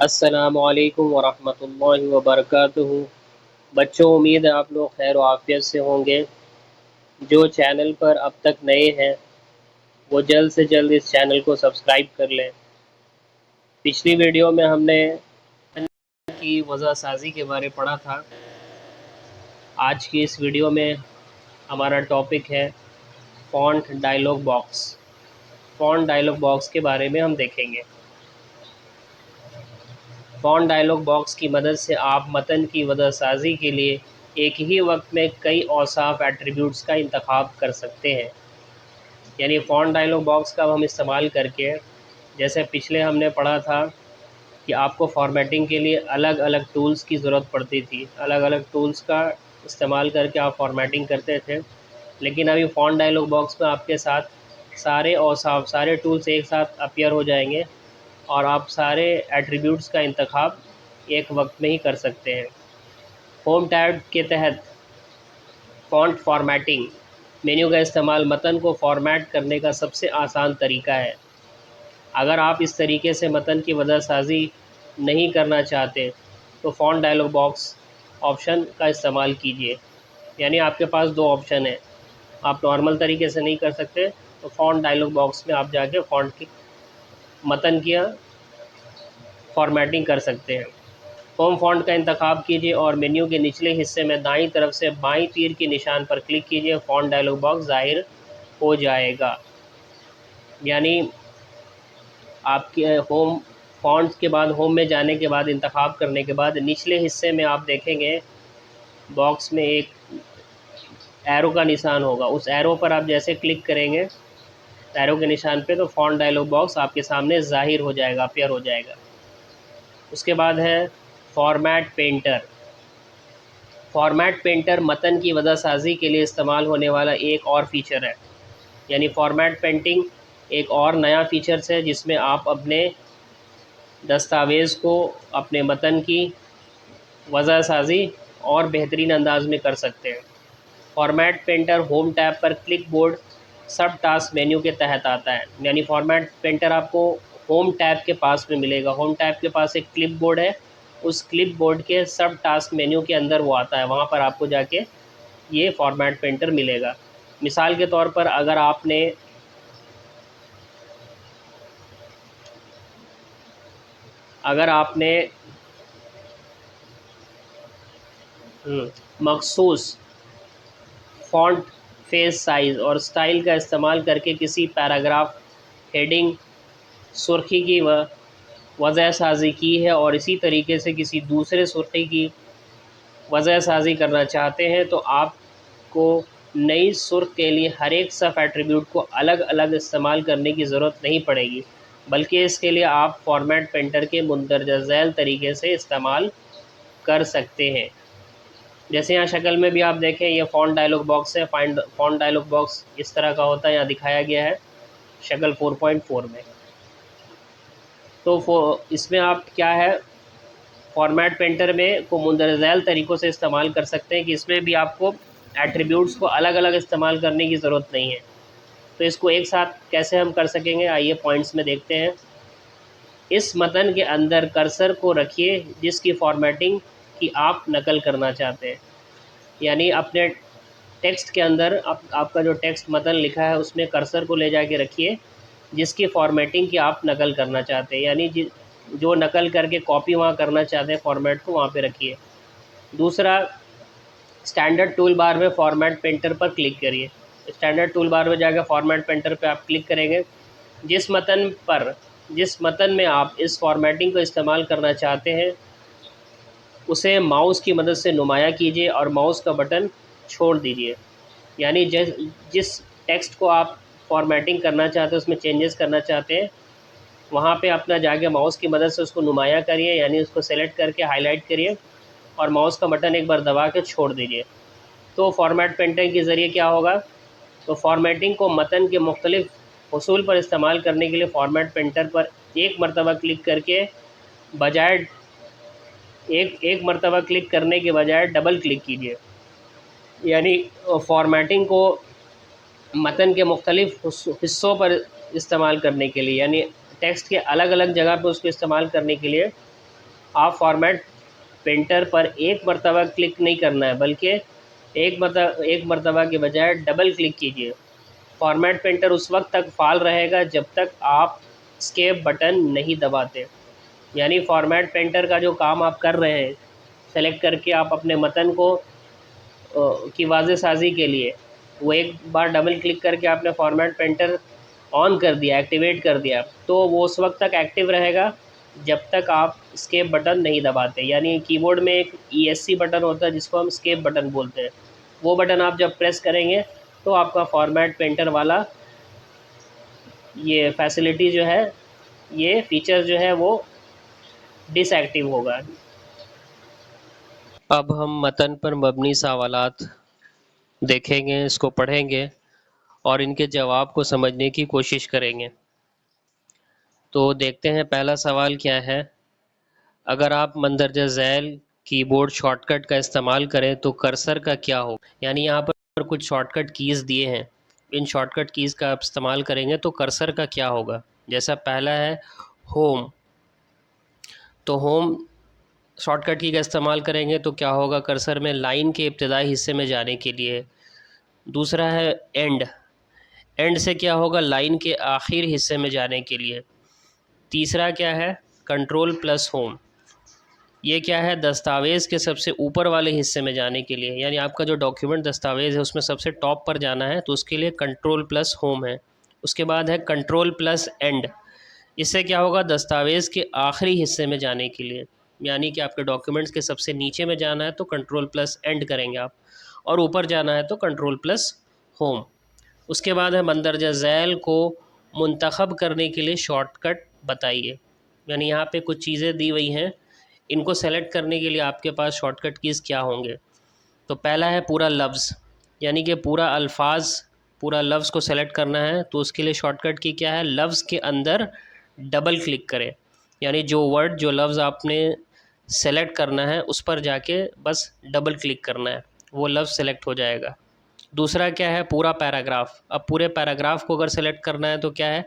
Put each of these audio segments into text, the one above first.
अस्सलामुअलैकुम वरहमतुल्लाहि वबरकातुहू। बच्चों, उम्मीद है आप लोग खैर आफियत से होंगे। जो चैनल पर अब तक नए हैं वो जल्द से जल्द इस चैनल को सब्सक्राइब कर लें। पिछली वीडियो में हमने की वजह साजी के बारे पढ़ा था। आज की इस वीडियो में हमारा टॉपिक है font dialog box. Font dialog box के बारे में हम देखेंगे। फ़ॉन्ट डायलॉग बॉक्स की मदद से आप मतन की वजह साजी के लिए एक ही वक्त में कई औसाफ एट्रीब्यूट्स का इंतखाब कर सकते हैं। यानी फ़ॉन्ट डायलॉग बॉक्स का हम इस्तेमाल करके, जैसे पिछले हमने पढ़ा था कि आपको फ़ॉर्मेटिंग के लिए अलग अलग टूल्स की ज़रूरत पड़ती थी, अलग अलग टूल्स का इस्तेमाल करके आप फ़ॉर्मेटिंग करते थे। लेकिन अभी फ़ॉन्ट डायलॉग बॉक्स में आपके साथ सारे औसाफ, सारे टूल्स एक साथ अपीयर हो जाएंगे और आप सारे एट्रीब्यूट्स का इंतखाब एक वक्त में ही कर सकते हैं। होम टैब के तहत फ़ॉन्ट फॉर्मेटिंग मेन्यू का इस्तेमाल मतन को फ़ॉर्मेट करने का सबसे आसान तरीका है। अगर आप इस तरीके से मतन की वजह साजी नहीं करना चाहते तो फ़ॉन्ट डायलॉग बॉक्स ऑप्शन का इस्तेमाल कीजिए। यानी आपके पास दो ऑप्शन है। आप नॉर्मल तरीके से नहीं कर सकते तो फ़ॉन्ट डायलॉग बॉक्स में आप जाके फ़ॉन्ट की मतन की फॉर्मेटिंग कर सकते हैं। होम फ़ॉन्ट का इंतखाब कीजिए और मेन्यू के निचले हिस्से में दाईं तरफ से बाईं तीर के निशान पर क्लिक कीजिए। फ़ॉन्ट डायलॉग बॉक्स ज़ाहिर हो जाएगा। यानी आपके होम फ़ॉन्ट्स के बाद होम में जाने के बाद इंतखाब करने के बाद निचले हिस्से में आप देखेंगे बॉक्स में एक एरो का निशान होगा। उस एरो पर आप जैसे क्लिक करेंगे एरो के निशान पे, तो फ़ॉन्ट डायलॉग बॉक्स आपके सामने ज़ाहिर हो जाएगा, अपीयर हो जाएगा। उसके बाद है फॉर्मेट पेंटर। फॉर्मेट पेंटर मतन की वजह साजी के लिए इस्तेमाल होने वाला एक और फ़ीचर है। यानी फॉर्मेट पेंटिंग एक और नया फ़ीचर्स है जिसमें आप अपने दस्तावेज़ को, अपने मतन की वजह साजी और बेहतरीन अंदाज में कर सकते हैं। फॉर्मेट पेंटर होम टैब पर क्लिक बोर्ड सब टास्क मेन्यू के तहत आता है। यानी फॉर्मेट पेंटर आपको होम टैब के पास में मिलेगा। होम टैब के पास एक क्लिप बोर्ड है, उस क्लिप बोर्ड के सब टास्क मेन्यू के अंदर वो आता है। वहाँ पर आपको जाके ये फॉर्मेट पेंटर मिलेगा। मिसाल के तौर पर अगर आपने मखसूस फ़ॉन्ट, फेस साइज़ और स्टाइल का इस्तेमाल करके किसी पैराग्राफ, हेडिंग, सुर्खी की वजह साजी की है और इसी तरीके से किसी दूसरे सुर्खी की वजह साजी करना चाहते हैं, तो आपको नई सुर्ख के लिए हर एक सब एट्रीब्यूट को अलग अलग इस्तेमाल करने की ज़रूरत नहीं पड़ेगी, बल्कि इसके लिए आप फॉर्मेट पेंटर के मुंदरजा झैल तरीके से इस्तेमाल कर सकते हैं। जैसे यहाँ शक्ल में भी आप देखें, ये फ़ॉन्ट डायलॉग बॉक्स है। फ़ॉन्ट डायलॉग बॉक्स इस तरह का होता है, यहाँ दिखाया गया है शक्ल 4.4 में। तो इसमें आप क्या है, फॉर्मेट पेंटर में को मुंदरजा झैल तरीक़ों से इस्तेमाल कर सकते हैं कि इसमें भी आपको एट्रीब्यूट्स को अलग अलग इस्तेमाल करने की ज़रूरत नहीं है। तो इसको एक साथ कैसे हम कर सकेंगे, आइए पॉइंट्स में देखते हैं। इस मतन के अंदर कर्सर को रखिए जिसकी फॉर्मेटिंग की आप नकल करना चाहते हैं। यानी अपने टेक्स्ट के अंदर आपका जो टेक्स्ट मतन लिखा है उसमें कर्सर को ले जाके रखिए जिसकी फॉर्मेटिंग की आप नकल करना चाहते हैं। यानी जो नकल करके कॉपी वहाँ करना चाहते हैं फॉर्मेट को, वहाँ पे रखिए। दूसरा, स्टैंडर्ड टूल बार में फॉर्मेट पेंटर पर क्लिक करिए। स्टैंडर्ड टूल बार में जाकर फॉर्मेट पेंटर पे आप क्लिक करेंगे। जिस मतन में आप इस फॉर्मेटिंग को इस्तेमाल करना चाहते हैं उसे माउस की मदद से नुमाया कीजिए और माउस का बटन छोड़ दीजिए। यानी जिस टेक्स्ट को आप फॉर्मेटिंग करना चाहते हैं, उसमें चेंजेस करना चाहते हैं, वहाँ पे अपना जाके माउस की मदद से उसको नुमाया करिए। यानी उसको सेलेक्ट करके हाईलाइट करिए और माउस का बटन एक बार दबा के छोड़ दीजिए। तो फॉर्मेट पेंटिंग के ज़रिए क्या होगा, तो फॉर्मेटिंग को मतन के मुख्तलिफ हुसूल पर इस्तेमाल करने के लिए फॉर्मेट पेंटर पर एक मरतबा क्लिक करके बजाय एक मरतबा क्लिक करने के बजाय डबल क्लिक कीजिए। यानी फॉर्मेटिंग को मतन के मुख्तलिफ हिस्सों पर इस्तेमाल करने के लिए, यानी टेक्स्ट के अलग अलग जगह पर उसको इस्तेमाल करने के लिए आप फॉर्मेट पेंटर पर एक मरतबा क्लिक नहीं करना है, बल्कि एक मरतबा के बजाय डबल क्लिक कीजिए। फॉर्मेट पेंटर उस वक्त तक फाल रहेगा जब तक आप एस्केप बटन नहीं दबाते। यानी फॉर्मेट पेंटर का जो काम आप कर रहे हैं, सेलेक्ट करके आप अपने मतन को की वाज़े साजी के लिए वो एक बार डबल क्लिक करके आपने फॉर्मेट पेंटर ऑन कर दिया, एक्टिवेट कर दिया, तो वो उस वक्त तक एक्टिव रहेगा जब तक आप स्केप बटन नहीं दबाते। यानी कीबोर्ड में एक ESC बटन होता है जिसको हम स्केप बटन बोलते हैं। वो बटन आप जब प्रेस करेंगे तो आपका फॉर्मेट पेंटर वाला ये फैसिलिटी जो है, ये फीचर जो है वो डिसएक्टिव होगा। अब हम मतन पर मबनी सवालात देखेंगे, इसको पढ़ेंगे और इनके जवाब को समझने की कोशिश करेंगे। तो देखते हैं पहला सवाल क्या है। अगर आप मंदरजा झैल कीबोर्ड शॉर्टकट का इस्तेमाल करें तो कर्सर का क्या हो। यानी यहाँ पर कुछ शॉर्टकट कीज़ दिए हैं, इन शॉर्टकट कीज़ का आप इस्तेमाल करेंगे तो कर्सर का क्या होगा। जैसा पहला है होम, तो होम शॉर्टकट की का इस्तेमाल करेंगे तो क्या होगा कर्सर में, लाइन के इब्तदाई हिस्से में जाने के लिए। दूसरा है एंड, एंड से क्या होगा, लाइन के आखिर हिस्से में जाने के लिए। तीसरा क्या है कंट्रोल प्लस होम, ये क्या है दस्तावेज़ के सबसे ऊपर वाले हिस्से में जाने के लिए। यानी आपका जो डॉक्यूमेंट दस्तावेज़ है उसमें सबसे टॉप पर जाना है तो उसके लिए कंट्रोल प्लस होम है। उसके बाद है कंट्रोल प्लस एंड, इससे क्या होगा दस्तावेज़ के आखिरी हिस्से में जाने के लिए। यानी कि आपके डॉक्यूमेंट्स के सबसे नीचे में जाना है तो कंट्रोल प्लस एंड करेंगे आप, और ऊपर जाना है तो कंट्रोल प्लस होम। उसके बाद है मंदरजा झैल को मुंतखब करने के लिए शॉर्टकट बताइए। यानी यहाँ पे कुछ चीज़ें दी हुई हैं, इनको सेलेक्ट करने के लिए आपके पास शॉर्टकट कीज़ क्या होंगे। तो पहला है पूरा लफ्ज़, यानी कि पूरा अल्फाज, पूरा लफ्ज़ को सेलेक्ट करना है तो उसके लिए शॉर्टकट की क्या है, लफ्ज़ के अंदर डबल क्लिक करें। यानी जो वर्ड जो लफ्ज़ आपने सेलेक्ट करना है उस पर जाके बस डबल क्लिक करना है, वो लफ्ज़ सेलेक्ट हो जाएगा। दूसरा क्या है पूरा पैराग्राफ, अब पूरे पैराग्राफ को अगर सेलेक्ट करना है तो क्या है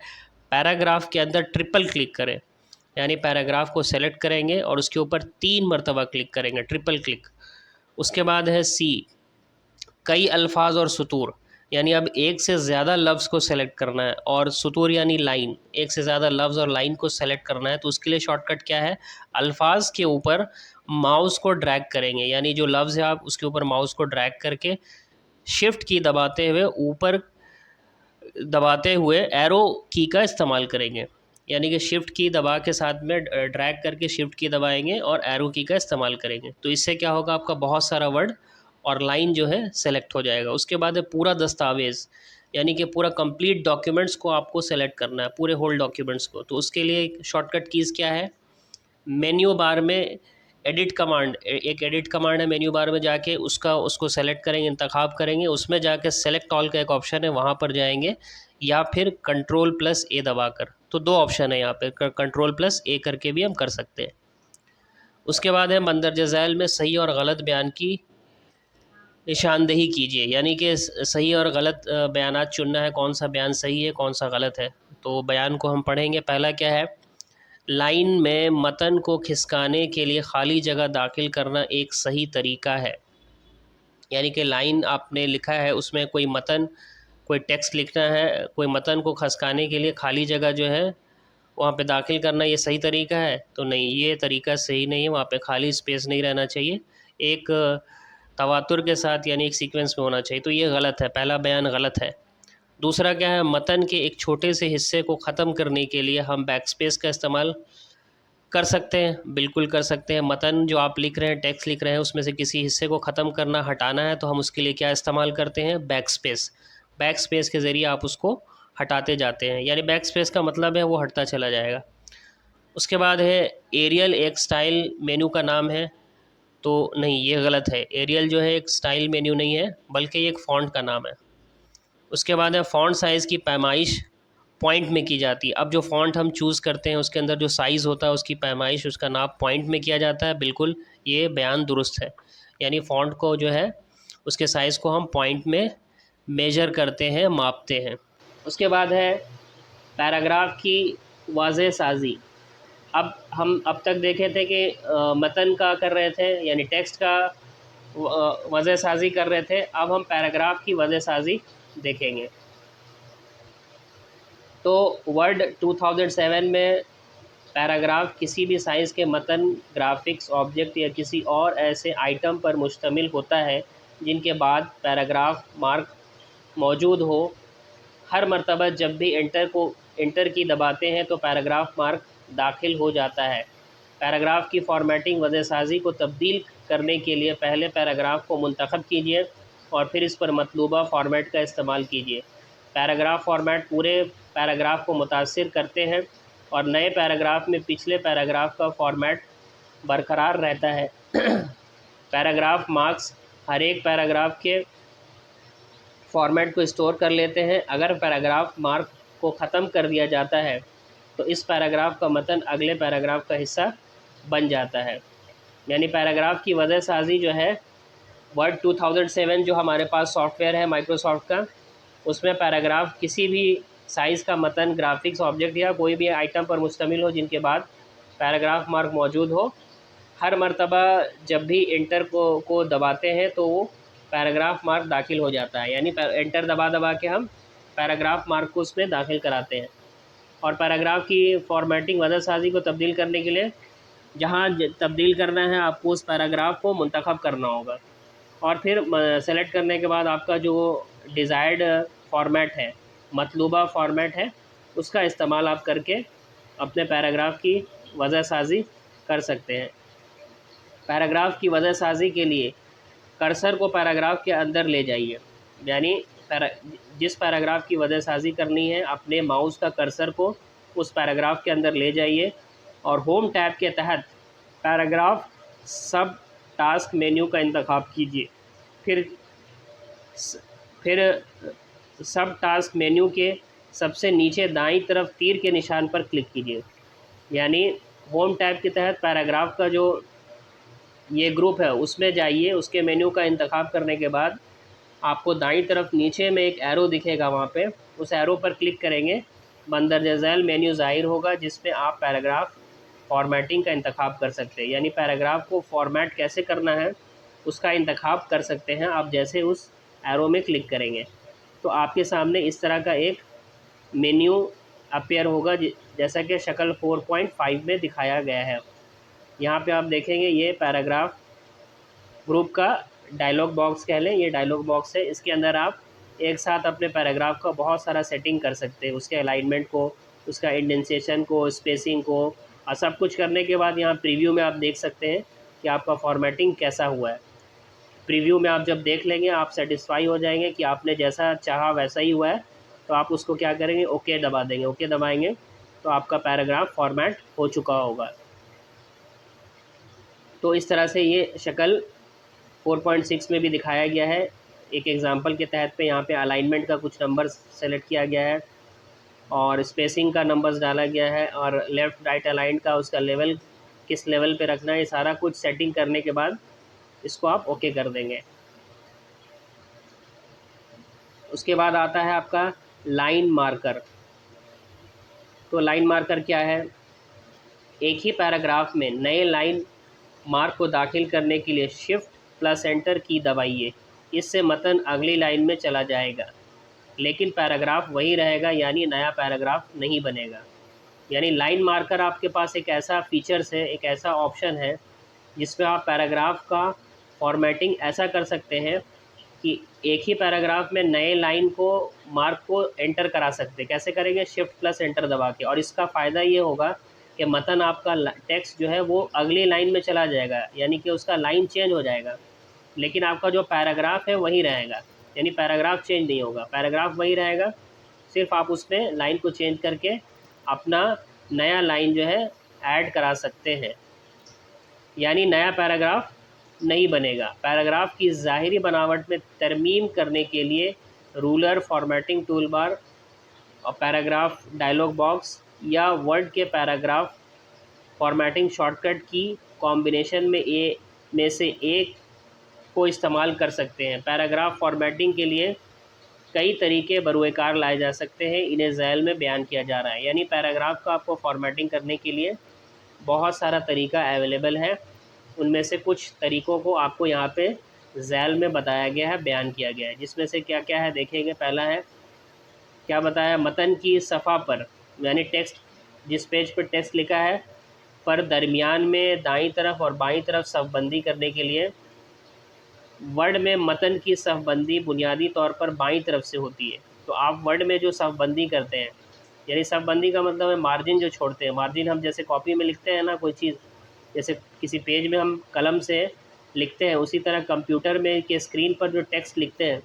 पैराग्राफ के अंदर ट्रिपल क्लिक करें। यानी पैराग्राफ को सेलेक्ट करेंगे और उसके ऊपर 3 मरतबा क्लिक करेंगे, ट्रिपल क्लिक। उसके बाद है सी, कई अल्फाज और सुतूर, यानी अब एक से ज़्यादा लफ्ज़ को सेलेक्ट करना है, और सुतूर यानी लाइन, एक से ज़्यादा लफ्ज़ और लाइन को सेलेक्ट करना है तो उसके लिए शॉर्टकट क्या है, अल्फाज के ऊपर माउस को ड्रैग करेंगे। यानी जो लफ्ज़ है आप उसके ऊपर माउस को ड्रैग करके शिफ्ट की दबाते हुए ऊपर दबाते हुए एरो की का इस्तेमाल करेंगे। यानी कि शिफ्ट की दबा के साथ में ड्रैग करके शिफ्ट की दबाएंगे और एरो की का इस्तेमाल करेंगे तो इससे क्या होगा आपका बहुत सारा वर्ड और लाइन जो है सेलेक्ट हो जाएगा। उसके बाद है पूरा दस्तावेज़, यानी कि पूरा कंप्लीट डॉक्यूमेंट्स को आपको सेलेक्ट करना है, पूरे होल डॉक्यूमेंट्स को। तो उसके लिए शॉर्टकट कीज़ क्या है, मेन्यू बार में एडिट कमांड, एक एडिट कमांड है मेन्यू बार में, जाके उसको सेलेक्ट करेंगे, इंतखाब करेंगे, उसमें जाके सेलेक्ट ऑल का एक ऑप्शन है वहाँ पर जाएंगे, या फिर कंट्रोल प्लस ए दबाकर। तो 2 ऑप्शन है यहाँ पे, कंट्रोल प्लस ए करके भी हम कर सकते हैं। उसके बाद है मंदरजा झैल में सही और गलत बयान की निशानदेही कीजिए। यानी कि सही और गलत बयानात चुनना है, कौन सा बयान सही है कौन सा गलत है। तो बयान को हम पढ़ेंगे। पहला क्या है, लाइन में मतन को खिसकाने के लिए खाली जगह दाखिल करना एक सही तरीका है। यानी कि लाइन आपने लिखा है उसमें कोई मतन, कोई टेक्स्ट लिखना है, कोई मतन को खिसकाने के लिए खाली जगह जो है वहाँ पे दाखिल करना ये सही तरीका है। तो नहीं, ये तरीका सही नहीं है, वहाँ पे खाली स्पेस नहीं रहना चाहिए, एक तवातुर के साथ यानी एक सीक्वेंस में होना चाहिए। तो ये गलत है, पहला बयान गलत है। दूसरा क्या है, मतन के एक छोटे से हिस्से को ख़त्म करने के लिए हम बैकस्पेस का इस्तेमाल कर सकते हैं, बिल्कुल कर सकते हैं। मतन जो आप लिख रहे हैं, टेक्स्ट लिख रहे हैं, उसमें से किसी हिस्से को ख़त्म करना, हटाना है तो हम उसके लिए क्या इस्तेमाल करते हैं, बैकस्पेस। बैकस्पेस के ज़रिए आप उसको हटाते जाते हैं, यानी बैकस्पेस का मतलब है वो हटता चला जाएगा। उसके बाद है एरियल एक स्टाइल मेन्यू का नाम है, तो नहीं, ये गलत है। एरियल जो है एक स्टाइल मेन्यू नहीं है, बल्कि ये एक फ़ॉन्ट का नाम है। उसके बाद है फ़ॉन्ट साइज़ की पैमाइश पॉइंट में की जाती है। अब जो फ़ॉन्ट हम चूज़ करते हैं उसके अंदर जो साइज़ होता है उसकी पैमाइश, उसका नाप पॉइंट में किया जाता है। बिल्कुल ये बयान दुरुस्त है, यानी फ़ॉन्ट को जो है उसके साइज़ को हम पॉइंट में मेजर करते हैं, मापते हैं। उसके बाद है पैराग्राफ की वाज़े साजी। अब हम अब तक देखे थे कि मतन का कर रहे थे, यानी टेक्स्ट का वजह साजी कर रहे थे। अब हम पैराग्राफ की वजह साजी देखेंगे। तो वर्ड 2007 में पैराग्राफ किसी भी साइज़ के मतन, ग्राफिक्स, ऑब्जेक्ट या किसी और ऐसे आइटम पर मुश्तमिल होता है जिनके बाद पैराग्राफ मार्क मौजूद हो। हर मर्तबा जब भी एंटर की दबाते हैं तो पैराग्राफ मार्क दाखिल हो जाता है। पैराग्राफ की फॉर्मेटिंग वजह साजी को तब्दील करने के लिए पहले पैराग्राफ को मुंतखब कीजिए और फिर इस पर मतलूबा फॉर्मेट का इस्तेमाल कीजिए। पैराग्राफ फॉर्मेट पूरे पैराग्राफ को मुतासिर करते हैं और नए पैराग्राफ में पिछले पैराग्राफ का फॉर्मेट बरकरार रहता है। पैराग्राफ मार्क्स हर एक पैराग्राफ के फॉर्मेट को स्टोर कर लेते हैं। अगर पैराग्राफ मार्क को ख़त्म कर दिया जाता है तो इस पैराग्राफ का मतन अगले पैराग्राफ का हिस्सा बन जाता है। यानी पैराग्राफ की वजह साजी जो है, वर्ड 2007 जो हमारे पास सॉफ्टवेयर है माइक्रोसॉफ्ट का, उसमें पैराग्राफ किसी भी साइज़ का मतन, ग्राफिक्स, ऑब्जेक्ट या कोई भी आइटम पर मुश्तमिल हो जिनके बाद पैराग्राफ मार्क मौजूद हो। हर मर्तबा जब भी एंटर को दबाते हैं तो वो पैराग्राफ मार्क दाखिल हो जाता है। यानी एंटर दबा के हम पैराग्राफ मार्क को उसमें दाखिल कराते हैं। और पैराग्राफ की फॉर्मेटिंग वजह साजी को तब्दील करने के लिए जहाँ तब्दील करना है आपको उस पैराग्राफ को मुंतखब करना होगा और फिर सेलेक्ट करने के बाद आपका जो डिज़ायर्ड फॉर्मेट है, मतलूबा फॉर्मेट है, उसका इस्तेमाल आप करके अपने पैराग्राफ की वजह साजी कर सकते हैं। पैराग्राफ की वजह साजी के लिए कर्सर को पैराग्राफ के अंदर ले जाइए। यानी जिस पैराग्राफ की वजह साजी करनी है, अपने माउस का कर्सर को उस पैराग्राफ के अंदर ले जाइए और होम टैब के तहत पैराग्राफ सब टास्क मेन्यू का इंतखाब कीजिए। फिर सब टास्क मेन्यू के सबसे नीचे दाईं तरफ तीर के निशान पर क्लिक कीजिए। यानी होम टैब के तहत पैराग्राफ का जो ये ग्रुप है उसमें जाइए। उसके मेन्यू का इंतखाब करने के बाद आपको दाईं तरफ नीचे में एक एरो दिखेगा, वहाँ पे उस एरो पर क्लिक करेंगे। मंदरजा झैल मेन्यू ज़ाहिर होगा जिसमें आप पैराग्राफ फॉर्मेटिंग का इंतखाब कर सकते हैं। यानी पैराग्राफ को फॉर्मेट कैसे करना है उसका इंतखाब कर सकते हैं आप जैसे उस एरो में क्लिक करेंगे। तो आपके सामने इस तरह का एक मेन्यू अपीयर होगा जैसा कि शक्ल 4.5 में दिखाया गया है। यहाँ पे आप देखेंगे ये पैराग्राफ ग्रुप का डायलॉग बॉक्स कह लें, ये डायलॉग बॉक्स है। इसके अंदर आप एक साथ अपने पैराग्राफ का बहुत सारा सेटिंग कर सकते हैं, उसके अलाइनमेंट को, उसका इंडेंसेशन को, स्पेसिंग को, और सब कुछ करने के बाद यहाँ प्रीव्यू में आप देख सकते हैं कि आपका फॉर्मेटिंग कैसा हुआ है। प्रीव्यू में आप जब देख लेंगे आप सेटिस्फाई हो जाएंगे कि आपने जैसा चाहा वैसा ही हुआ है, तो आप उसको क्या करेंगे, ओके दबा देंगे। ओके दबाएंगे तो आपका पैराग्राफ फॉर्मेट हो चुका होगा। तो इस तरह से ये शक्ल 4.6 में भी दिखाया गया है। एक एग्जांपल के तहत पे यहाँ पे अलाइनमेंट का कुछ नंबर सेलेक्ट किया गया है और स्पेसिंग का नंबर्स डाला गया है और लेफ़्ट राइट अलाइन का उसका लेवल किस लेवल पे रखना है, ये सारा कुछ सेटिंग करने के बाद इसको आप ओके कर देंगे। उसके बाद आता है आपका लाइन मार्कर। तो लाइन मार्कर क्या है? एक ही पैराग्राफ में नए लाइन मार्क को दाखिल करने के लिए शिफ्ट प्लस एंटर की दबाइए। इससे मतन अगली लाइन में चला जाएगा लेकिन पैराग्राफ वही रहेगा, यानी नया पैराग्राफ नहीं बनेगा। यानी लाइन मार्कर आपके पास एक ऐसा फीचर्स है, एक ऐसा ऑप्शन है जिसमें आप पैराग्राफ का फॉर्मेटिंग ऐसा कर सकते हैं कि एक ही पैराग्राफ में नए लाइन को मार्क को एंटर करा सकते हैं। कैसे करेंगे? शिफ्ट प्लस एंटर दबा के। और इसका फ़ायदा ये होगा कि मतन आपका टेक्स्ट जो है वो अगली लाइन में चला जाएगा, यानी कि उसका लाइन चेंज हो जाएगा लेकिन आपका जो पैराग्राफ है वही रहेगा। यानी पैराग्राफ चेंज नहीं होगा, पैराग्राफ वही रहेगा, सिर्फ आप उसमें लाइन को चेंज करके अपना नया लाइन जो है ऐड करा सकते हैं। यानी नया पैराग्राफ नहीं बनेगा। पैराग्राफ की ज़ाहिरी बनावट में तरमीम करने के लिए रूलर, फॉर्मेटिंग टूल बार और पैराग्राफ डायलॉग बॉक्स या वर्ड के पैराग्राफ फॉर्मेटिंग शॉर्टकट की कॉम्बिनेशन में से एक को इस्तेमाल कर सकते हैं। पैराग्राफ फॉर्मेटिंग के लिए कई तरीके बरूएकार लाए जा सकते हैं, इन्हें ज़ैल में बयान किया जा रहा है। यानी पैराग्राफ का आपको फॉर्मेटिंग करने के लिए बहुत सारा तरीका अवेलेबल है। उनमें से कुछ तरीक़ों को आपको यहाँ पे ज़ैल में बताया गया है, बयान किया गया है, जिसमें से क्या क्या है देखेंगे। पहला है, क्या बताया, मतन की सफ़ा पर, यानी टेक्स्ट, जिस पेज पर टेक्स्ट लिखा है पर दरमियान में दाईं तरफ और बाईं तरफ सफ़बंदी करने के लिए वर्ड में मतन की सफ़बंदी बुनियादी तौर पर बाईं तरफ से होती है। तो आप वर्ड में जो सफ़बंदी करते हैं, यानी सफ़बंदी का मतलब है मार्जिन जो छोड़ते हैं। मार्जिन हम जैसे कॉपी में लिखते हैं ना कोई चीज़, जैसे किसी पेज में हम कलम से लिखते हैं, उसी तरह कंप्यूटर में के स्क्रीन पर जो टेक्स्ट लिखते हैं,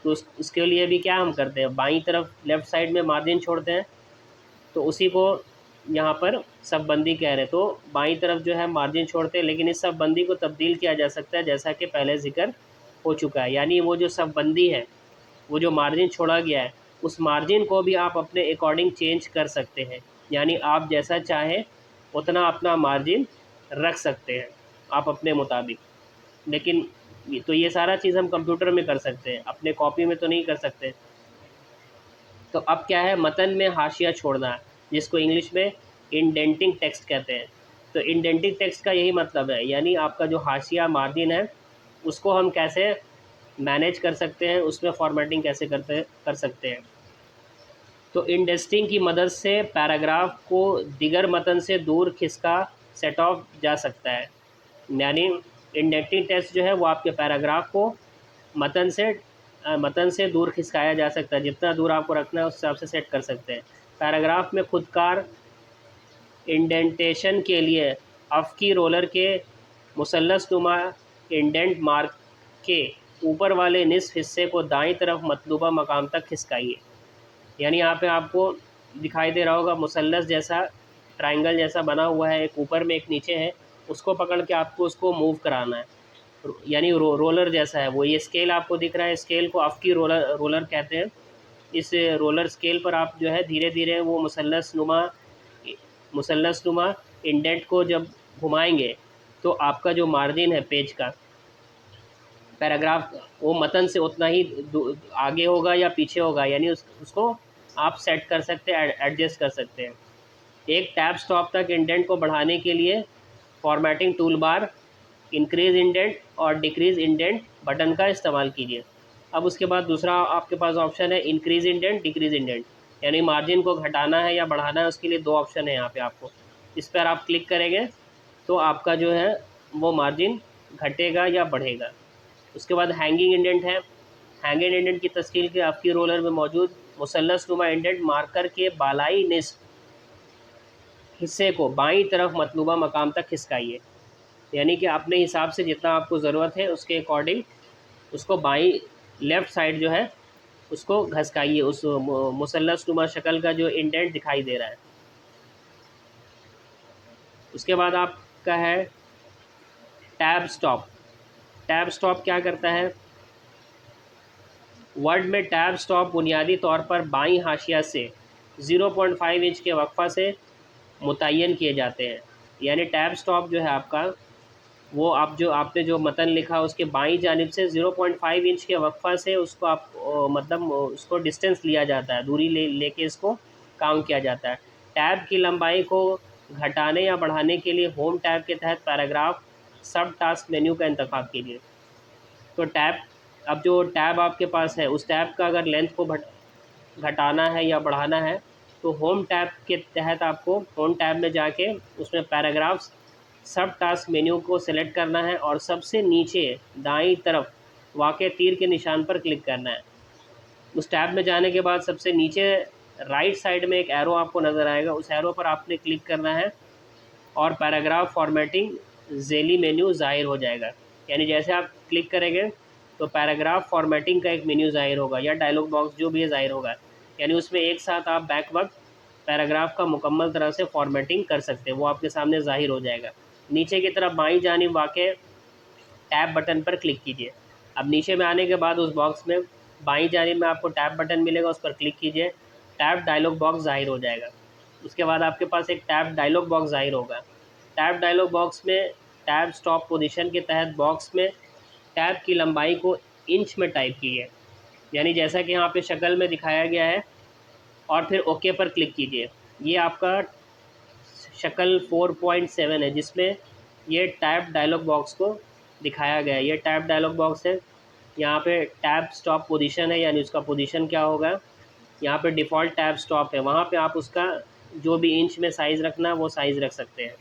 तो उसके लिए भी क्या हम करते हैं, बाईं तरफ लेफ़्ट साइड में मार्जिन छोड़ते हैं। तो उसी को यहाँ पर सफ़बंदी कह रहे हैं। तो बाईं तरफ जो है मार्जिन छोड़ते हैं, लेकिन इस सफ़बंदी को तब्दील किया जा सकता है, जैसा कि पहले ज़िक्र हो चुका है। यानी वो जो सफ़बंदी है, वो जो मार्जिन छोड़ा गया है, उस मार्जिन को भी आप अपने अकॉर्डिंग चेंज कर सकते हैं। यानी आप जैसा चाहें उतना अपना मार्जिन रख सकते हैं आप अपने मुताबिक। लेकिन तो ये सारा चीज़ हम कंप्यूटर में कर सकते हैं, अपने कॉपी में तो नहीं कर सकते। तो अब क्या है, मतन में हाशिया छोड़ना है, जिसको इंग्लिश में इंडेंटिंग टेक्स्ट कहते हैं। तो इंडेंटिंग टेक्स्ट का यही मतलब है, यानी आपका जो हाशिया मार्जिन है उसको हम कैसे मैनेज कर सकते हैं, उसमें फॉर्मेटिंग कैसे कर सकते हैं। तो इंडेंटिंग की मदद से पैराग्राफ को दिगर मतन से दूर खिसका सेट ऑफ जा सकता है। यानी इंडेंटिंग टेक्स्ट जो है वो आपके पैराग्राफ को मतन से दूर खिसकाया जा सकता है। जितना दूर आपको रखना है उस हिसाब से सेट कर सकते हैं। पैराग्राफ में खुदकार इंडेंटेशन के लिए अफ़की रोलर के मुसल्लसनुमा इंडेंट मार्क के ऊपर वाले निस्फ हिस्से को दाईं तरफ मतलूबा मकाम तक खिसकाइए। यानी यहाँ पे आपको दिखाई दे रहा होगा मुसल्लस जैसा, ट्रायंगल जैसा बना हुआ है, एक ऊपर में एक नीचे है, उसको पकड़ के आपको उसको मूव कराना है। यानी रोलर जैसा है वो। ये स्केल आपको दिख रहा है, स्केल को अफ़की रोलर कहते हैं। इस रोलर स्केल पर आप जो है धीरे धीरे वो मुसल्लसनुमा इंडेंट को जब घुमाएंगे तो आपका जो मार्जिन है पेज का, पैराग्राफ, वो मतन से उतना ही आगे होगा या पीछे होगा, यानी उसको आप सेट कर सकते हैं, एडजस्ट कर सकते हैं। एक टैब स्टॉप तक इंडेंट को बढ़ाने के लिए formatting tool bar increase indent और डिक्रीज़ इंडेंट बटन का इस्तेमाल कीजिए। अब उसके बाद दूसरा आपके पास ऑप्शन है इंक्रीज़ इंडेंट, डिक्रीज़ इंडेंट, यानी मार्जिन को घटाना है या बढ़ाना है, उसके लिए दो ऑप्शन है यहाँ पे आपको। इस पर आप क्लिक करेंगे तो आपका जो है वो मार्जिन घटेगा या बढ़ेगा। उसके बाद हैंगिंग इंडेंट है। हैंगिंग इंडेंट की तश्कील के आपकी रोलर में मौजूद मुसल्लसनुमा इंडेंट मार्कर के बालाई निस्फ हिस्से को बाईं तरफ मतलूबा मकाम तक खिसकाइए। यानी कि अपने हिसाब से जितना आपको ज़रूरत है उसके अकॉर्डिंग उसको बाईं लेफ़्ट साइड जो है उसको घसकाइए, उस मुसल्लसनुमा शक्ल का जो इंडेंट दिखाई दे रहा है। उसके बाद आपका है टैब स्टॉप। टैब स्टॉप क्या करता है, वर्ड में टैब स्टॉप बुनियादी तौर पर बाईं हाशिया से 0.5 इंच के वक्फा से मुतय्यन किए जाते हैं। यानी टैब स्टॉप जो है आपका, वो आपने जो मतन लिखा उसके बाईं जानिब से 0.5 इंच के वक्फा से उसको आप मतलब उसको डिस्टेंस लिया जाता है, दूरी लेके इसको काउंट किया जाता है। टैब की लंबाई को घटाने या बढ़ाने के लिए होम टैब के तहत पैराग्राफ सब टास्क मेन्यू का इंतखाब कीजिए। तो अब जो टैब आपके पास है उस टैब का अगर लेंथ को घटाना है या बढ़ाना है तो होम टैब के तहत आपको होम टैब में जाके उसमें पैराग्राफ्स सब टास्क मेन्यू को सेलेक्ट करना है और सबसे नीचे दाईं तरफ वाक़े तीर के निशान पर क्लिक करना है। उस टैब में जाने के बाद सबसे नीचे राइट साइड में एक एरो आपको नज़र आएगा, उस एरो पर आपने क्लिक करना है और पैराग्राफ फॉर्मेटिंग ज़ैली मेन्यू ज़ाहिर हो जाएगा। यानी जैसे आप क्लिक करेंगे तो पैराग्राफ फॉर्मेटिंग का एक मेन्यू ज़ाहिर होगा या डायलॉग बॉक्स जो भी है ज़ाहिर होगा। यानी उसमें एक साथ आप बैक वक्त पैराग्राफ का मुकम्मल तरह से फॉर्मेटिंग कर सकते हैं, वो आपके सामने ज़ाहिर हो जाएगा। नीचे की तरफ बाईं जानिब वाक़े टैब बटन पर क्लिक कीजिए। अब नीचे में आने के बाद उस बॉक्स में बाईं जानिब में आपको टैब बटन मिलेगा, उस पर क्लिक कीजिए, टैब डायलॉग बॉक्स ज़ाहिर हो जाएगा। उसके बाद आपके पास एक टैब डायलॉग बॉक्स ज़ाहिर होगा। टैब डायलॉग बॉक्स में टैब स्टॉप पोजीशन के तहत बॉक्स में टैब की लंबाई को इंच में टाइप कीजिए, यानी जैसा कि यहाँ पे शक्ल में दिखाया गया है, और फिर ओके पर क्लिक कीजिए। ये आपका शक्ल 4.7 है, जिसमें ये टैब डायलॉग बॉक्स को दिखाया गया है। ये टैब डायलॉग बॉक्स है। यहाँ पे टैब स्टॉप पोजीशन है, यानी उसका पोजीशन क्या होगा। यहाँ पे डिफ़ॉल्ट टैब स्टॉप है, वहाँ पे आप उसका जो भी इंच में साइज़ रखना है वो साइज़ रख सकते हैं।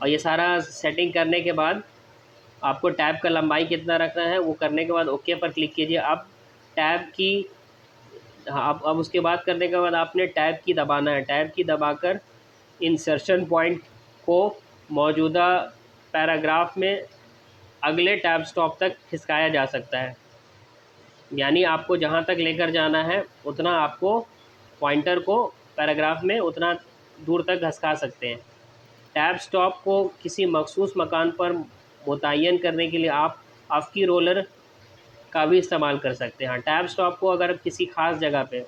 और ये सारा सेटिंग करने के बाद आपको टैब का लंबाई कितना रखना है वो करने के बाद ओके पर क्लिक कीजिए। अब टैब की अब उसके बाद करने के बाद आपने टैब की दबाना है। टैब की दबाकर इंसर्शन पॉइंट को मौजूदा पैराग्राफ में अगले टैब स्टॉप तक खिसकाया जा सकता है, यानी आपको जहाँ तक लेकर जाना है उतना आपको पॉइंटर को पैराग्राफ में उतना दूर तक घसका सकते हैं। टैब स्टॉप को किसी मखसूस मकान पर मुतय्यन करने के लिए आप अफ़की रोलर का भी इस्तेमाल कर सकते हैं। हाँ, टैब स्टॉप को अगर किसी ख़ास जगह पे,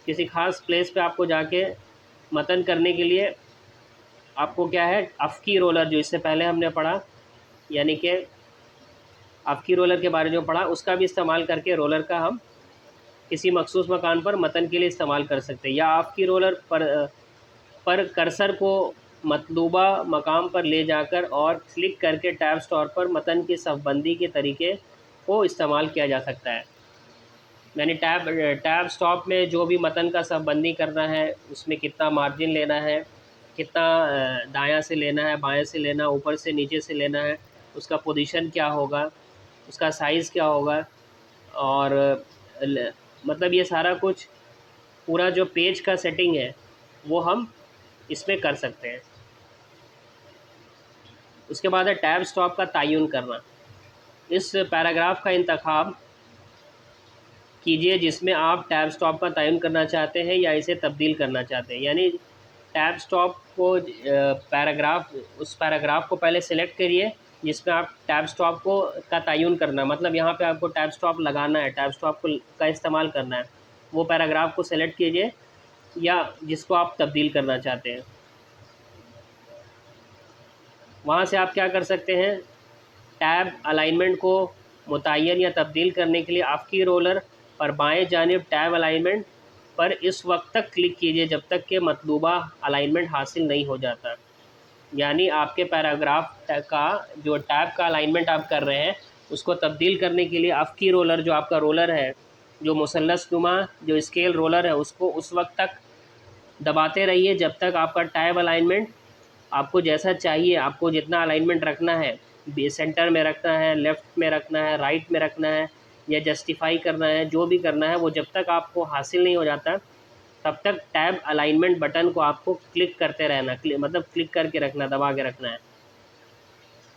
किसी ख़ास प्लेस पे आपको जाके मतन करने के लिए आपको क्या है, अफ़की रोलर जो इससे पहले हमने पढ़ा, यानी कि अफ़की रोलर के बारे में जो पढ़ा उसका भी इस्तेमाल करके रोलर का हम किसी मखसूस मकान पर मतन के लिए इस्तेमाल कर सकते हैं। या अफ़की रोलर पर कर्सर को मतलूबा मकाम पर ले जाकर और क्लिक करके टैब स्टॉप पर मतन की सफ़बंदी के तरीके को इस्तेमाल किया जा सकता है। यानी टैब स्टॉप में जो भी मतन का सफ़बंदी करना है, उसमें कितना मार्जिन लेना है, कितना दायां से लेना है, बाएं से लेना, ऊपर से नीचे से लेना है, उसका पोजीशन क्या होगा, उसका साइज़ क्या होगा, और मतलब ये सारा कुछ पूरा जो पेज का सेटिंग है वो हम इसमें कर सकते हैं। उसके बाद है टैब स्टॉप का तयन करना। इस पैराग्राफ का इंतखाब कीजिए जिसमें आप टैब स्टॉप का तयन करना चाहते हैं या इसे तब्दील करना चाहते हैं। यानी टैब स्टॉप को उस पैराग्राफ को पहले सेलेक्ट करिए जिसमें आप टैब स्टॉप को का तयन करना, मतलब यहाँ पे आपको टैब स्टॉप लगाना है, टैब स्टॉप को का इस्तेमाल करना है। वो पैराग्राफ को सेलेक्ट कीजिए या जिसको आप तब्दील करना चाहते हैं। वहाँ से आप क्या कर सकते हैं, टैब अलाइनमेंट को मुतय्यन या तब्दील करने के लिए आपकी रोलर पर बाएं जानिब टैब अलाइनमेंट पर इस वक्त तक क्लिक कीजिए जब तक कि मतलूबा अलाइनमेंट हासिल नहीं हो जाता। यानी आपके पैराग्राफ का जो टैब का अलाइनमेंट आप कर रहे हैं उसको तब्दील करने के लिए आपकी रोलर, जो आपका रोलर है, जो मुसल्लस नुमा जो स्केल रोलर है, उसको उस वक्त तक दबाते रहिए जब तक आपका टैब अलाइनमेंट आपको जैसा चाहिए, आपको जितना अलाइनमेंट रखना है, सेंटर में रखना है, लेफ़्ट में रखना है, राइट में रखना है या जस्टिफाई करना है, जो भी करना है वो जब तक आपको हासिल नहीं हो जाता तब तक टैब अलाइनमेंट बटन को आपको क्लिक करते रहना, मतलब क्लिक करके रखना, दबा के रखना है।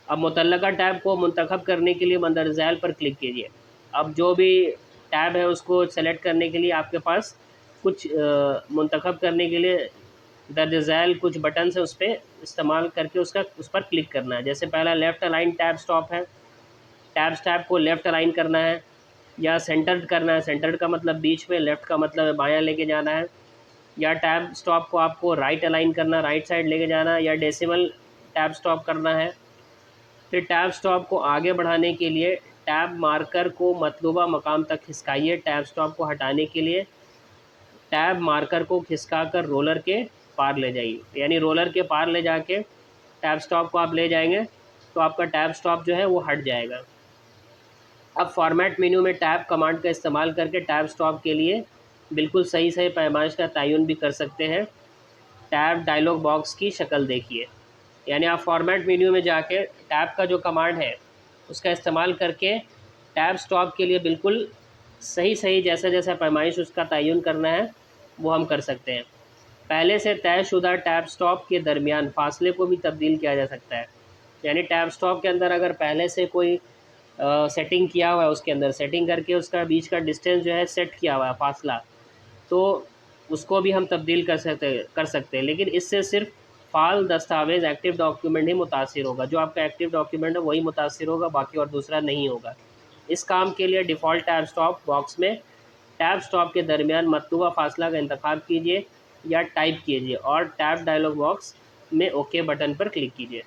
अब मुतल्लका टैब को मुंतखब करने के लिए मंदर ज़ैल पर क्लिक कीजिए। अब जो भी टैब है उसको सेलेक्ट करने के लिए आपके पास कुछ मुंतखब करने के लिए दर्ज झैल कुछ बटन्स है, उस पर इस्तेमाल करके उस पर क्लिक करना है। जैसे पहला लेफ़्ट अलाइन टैब स्टॉप है, टैब को लेफ़्ट अलाइन करना है या सेंटर्ड करना है। सेंटर्ड का मतलब बीच में, लेफ़्ट का मतलब बायां लेके जाना है। या टैब स्टॉप को आपको राइट अलाइन करना, राइट साइड लेके जाना है, या डेसिमल टैब स्टॉप करना है। फिर टैब स्टॉप को आगे बढ़ाने के लिए टैब मार्कर को मतलूबा मकाम तक खिसकाइए। टैब स्टॉप को हटाने के लिए टैब मार्कर को खिसकाकर रोलर के पार ले जाइए, यानी रोलर के पार ले जाके टैब स्टॉप को आप ले जाएंगे तो आपका टैब स्टॉप जो है वो हट जाएगा। अब फॉर्मेट मेन्यू में टैब कमांड का इस्तेमाल करके टैब स्टॉप के लिए बिल्कुल सही सही पैमाइश का तयन भी कर सकते हैं। टैब डायलॉग बॉक्स की शक्ल देखिए, यानी आप फॉर्मेट मेन्यू में जाके टैब का जो कमांड है उसका इस्तेमाल करके टैब स्टॉप के लिए बिल्कुल सही सही जैसा जैसा पैमाइश उसका तयन करना है वो हम कर सकते हैं। पहले से तयशुदा टैब स्टॉप के दरमियान फासले को भी तब्दील किया जा सकता है। यानी टैब स्टॉप के अंदर अगर पहले से कोई सेटिंग किया हुआ है, उसके अंदर सेटिंग करके उसका बीच का डिस्टेंस जो है सेट किया हुआ है, फासला, तो उसको भी हम तब्दील कर सकते हैं। लेकिन इससे सिर्फ फ़ाल दस्तावेज़ एक्टिव डॉक्यूमेंट ही मुतासिर होगा, जो आपका एक्टिव डॉक्यूमेंट है वही मुतासिर होगा, बाकी और दूसरा नहीं होगा। इस काम के लिए डिफ़ॉल्ट टैब स्टॉप बॉक्स में टैब स्टॉप के दरमियान मतलूबा फासला का इंतखाब कीजिए या टाइप कीजिए और टैब डायलॉग बॉक्स में ओके बटन पर क्लिक कीजिए।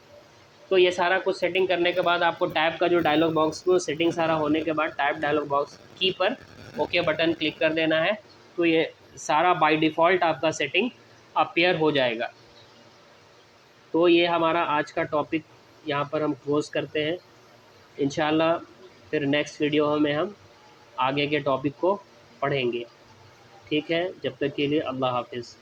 तो ये सारा कुछ सेटिंग करने के बाद आपको टैब का जो डायलॉग बॉक्स में सेटिंग सारा होने के बाद टैब डायलॉग बॉक्स की पर ओके बटन क्लिक कर देना है। तो ये सारा बाय डिफ़ॉल्ट आपका सेटिंग अपीयर हो जाएगा। तो ये हमारा आज का टॉपिक यहाँ पर हम क्लोज़ करते हैं। इंशाल्लाह फिर नेक्स्ट वीडियो में हम आगे के टॉपिक को पढ़ेंगे। ठीक है, जब तक के लिए अल्लाह हाफ़िज़।